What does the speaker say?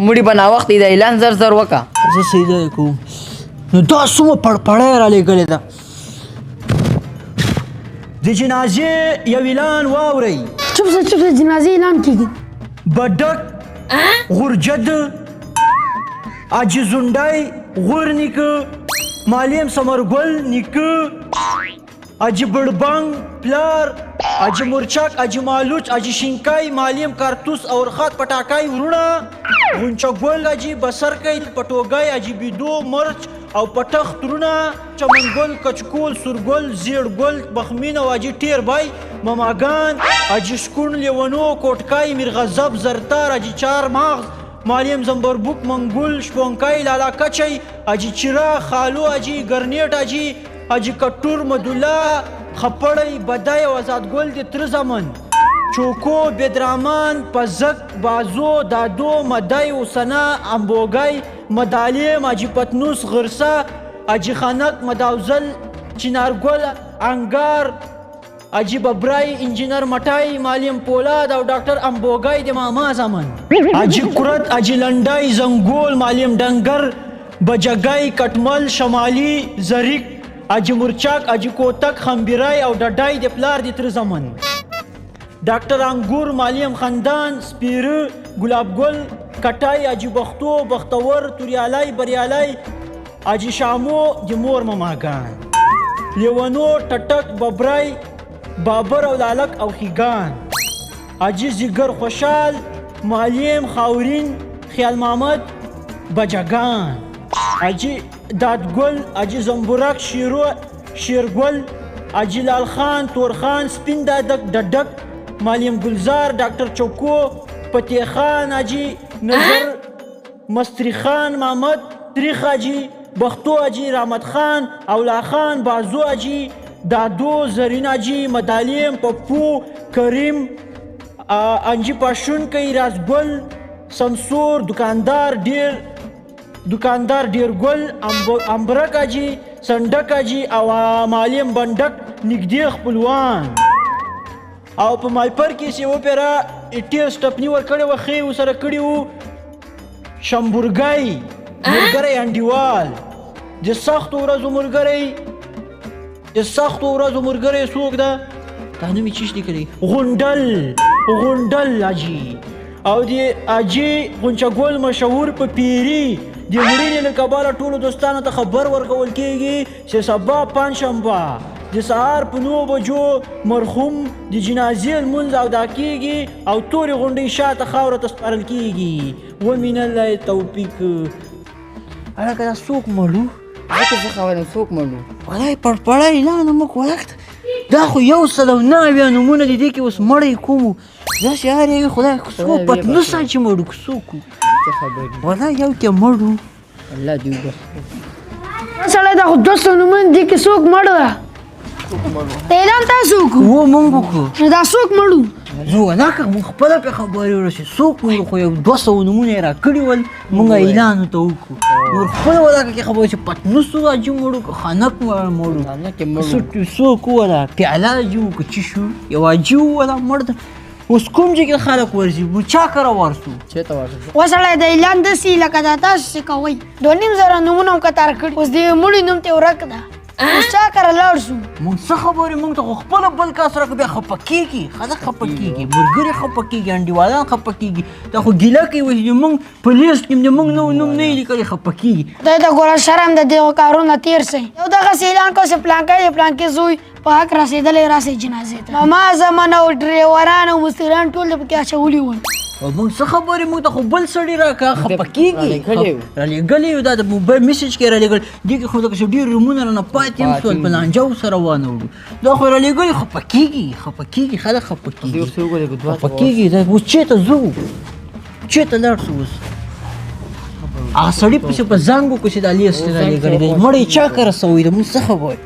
مړي به ناوخت دی د اعلان زر زر وکړه. زه سیده کوم. نو دا څومره پړپړی رالیږلې ده. د جنازې یو اعلان واورئ. چوپ شه چوپ شه، جنازې اعلان کېږي. بډک غورجد حاجي زونډی غور نیکه معلم ثمرګل نیکه حاجي بړبنګ پلار حاجي مرچک حاجي مالوچ حاجي شینکای معلم کارتوس اورخات پټاکای ورونه غونچګل حاجي بسرکای پټوګای حاجي بیدو مرچ او پټخ ترونه چمنګل کچکول سورګل زیړګل بخمین او حاجي ټیر بای مماګان حاجي شکون لیونو کوټکای میرغضب زرتار حاجي چار ماغز معلم زمبربوک منګول شپونکای لالا کچی حاجي چیرا خالو حاجي ګرنیټ حاجي کټور مدولا خپړی بدای او آزادګل د تر زمن چوکو بدرامان پزک بازو دادو مدای وسنا امبوګای مدالیم حاجي پتنوس غرسا حاجي خانک مداوزل چنارګل انګار حاجي ببرای انجینر مټای معلم پولاد او ډاکټر امبوګای د ماما زمن حاجي قرت حاجي لنډای زنګول معلم ډنګر بجګای کټمل شمالي زریک حاجي مرچاک حاجي کوتک خمبیرای او ډډای د پلار د تر زمن ډاکټر انګور معلم خندان سپیره ګلاب ګل کټای حاجي بختو بختور توریالای بریالای حاجي شامو د مور مماګان لیونو ټټک ببرای بابر او لالک او خیگان حاجی زیگر خوشال معلم خاورین خیال محمد بجگان حاجی دادگل حاجی زنبورک شیرو شیرگل حاجی لال خان تورخان سپین دادک ددک معلم گلزار ډاکټر چوکو پتی خان حاجی نظر مستری خان محمد تریخ حاجی بختو حاجی رحمت خان اولا خان بازو حاجی دادو زرین حاجی مدالیم پپو کریم انجی پاشون کئی رازگل سمسور دکاندار ډیر گل امبرک حاجی سندک حاجی او معلم بندک نگدی خپلوان او په مالپر کې سی اوپیرا اټیر سټپنی ورکړی و خې وسره کړی و شمبورګای مرګری انډیوال د سختو ورځو مرګری څوک ده دا نوم یې چیش لیکلی غونډل حاجي او د حاجي غونچګل مشهور په پیري د مړینې له کبله ټولو دوستانو ته خبر ورکول کیږي چې سبا پنجشنبه د سهار په 9 بجو مرحوم د جنازې لمونځ ادا کیږي او تورې غونډۍ شاته خاوره ته سپارل کیږي ومن الله توفیق. هلکه دا څوک مړو ځکه زه خبرم څوک مړو والای پړپړی اعلان موږ وخت دا خو 109 نومونه دي دې کې اوس مړی کومو داسې هر یو خدای څوک پتنوس چې مړو څوک والای یو کې مړو الله دې وبخښي. سړی دا خو 200 نومونه دي کې څوک مړ ده اعلان تاسو وکړو و مونږ وکړو نو دا څوک مړو زه ولاکه مونږ خپله پرې خبرې ورسې څوک مړو خو یو 200 نومونه یې راکړي ول مونږ اعلان ورته وکړو نور خپله ولاکه کې خبرې چې پتنوس حاجي مړو که خانک مړو څوک ووله پیاله حاجي و که څه شو یو حاجي ووله مړ ده اوس کوم ځای کې خلک ورځي مو چا کره ورسو چېرته ورسو وسړی د اعلان داسې لکه دا تاسو چې کوئ 2.5 نومونه هم کتار کړي اوس د مړي نوم ته ورک ده اوس چا کره لاړ شو مونږ څه خبرې مونږ ته خو خپله بل کس راکړه بیا خفه کېږي خلک خفه کېږي ملګري خفه کېږي انډیوالان خفه کېږي دا خو ګیله کوي وایي چې مونږ په لیست کې د مونږ نوم نه یې لیکلی خفه کېږي دی د ګوره شرم د دغو کارونه تېر سئ یو دغسې اعلان کو چې پلانکی د پلانکي زوی په حق رسېدلی راسئ جنازې ته ماما زمن او ډریوران او مستریان ټول د پکې اچولي ول او مونږ څه خبرې مونږ ته خو بل سړي راکړه خفه کېږي رالېږلی یو دا د موبایل میسج کې رالېږل دې کې خو دغه ډېر رومونه رانه پاتې هم شول په لانجه ورسره وانهوړو دا خو رالېږلي خفه کېږي خلک خفه کېږي دا اوس چېرته ځو چېرته لاړ شو اوس هغه سړي پسې په زنګ وکړو چې دا لیست رالېږلی دی مړی چا کره سوی ده مونږ څه خبرې